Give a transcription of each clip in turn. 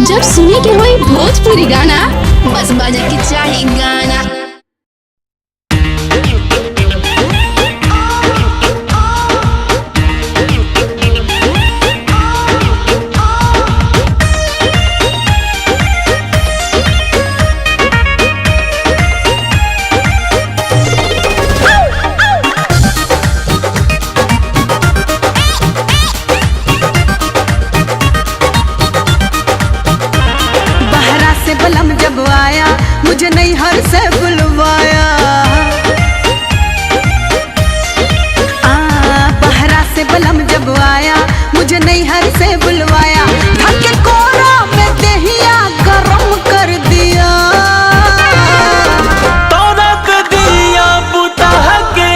जब सुने के होई भोजपुरी गाना, बस बजे के चाही गाना। बलम जब आया मुझे नैहर से बुलवाया, बहरा से बलम जब आया मुझे नैहर से बुलवाया। धक्के कोरा में दहिया गरम कर दिया, तोरक दिया बुता के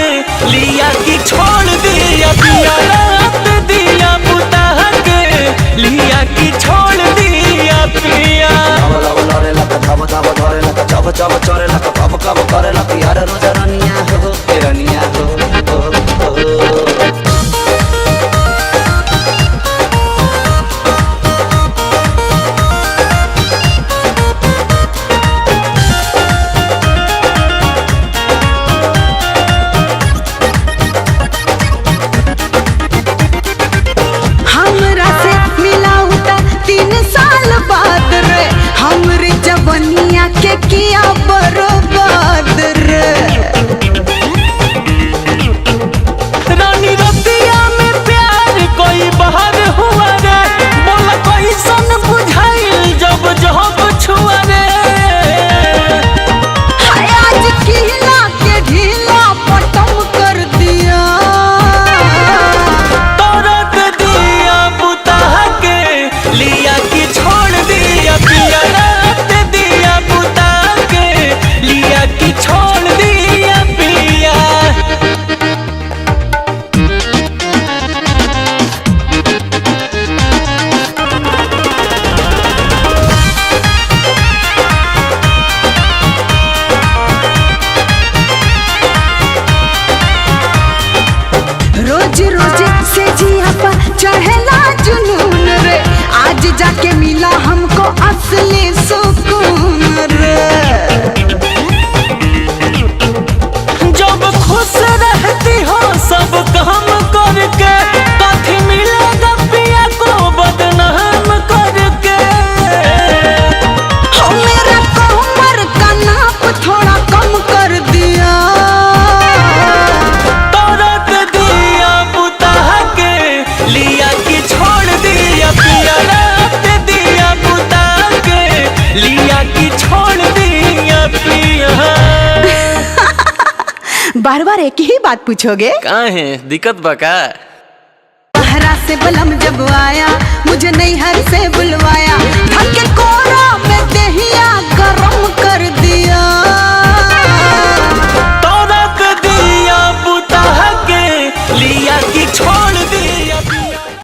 लिया कि छोड़ दिया, पिया रात दिया बुता के लिया कि छोड़ दिया पिया। चब चोरे लका कब कब करे लका यार रोज रनिया हो रनिया हो। हमरा से मिला होता 3 साल बाद रे, हमरे जवनिया के किया बर्बाद रे। रानी रतिया में प्यार कोई बाहर हुआ रे, बोला कोई सन बुझाइल जब जब छुआ रे। आज किला के ढीला पटम कर दिया, तोरक दिया बुता के लिया कि छोड़ दिया, पिया रात दिया बुता के लिया कि छोड़ दिया पिया। रोज रोज से जिया पर चढ़ेला जुनून रे, आज जाके मिला हमको असली सुकून रे। जब खुश रहती हो सब काम करके, काफी मिलेगा पिया को बदनाम करके। मेरा कमर का नाप थोड़ा कम कर दिया, तोरक दिया बुता के लिया कि छोड़ दिया, पिया रात दिया बुता के लिया कि छोड़ दिया पिया। बार बार एक ही बात पूछोगे? काहे दिक्कत बका? बहरा से बलम जब आया मुझे नैहर से बुलवाया,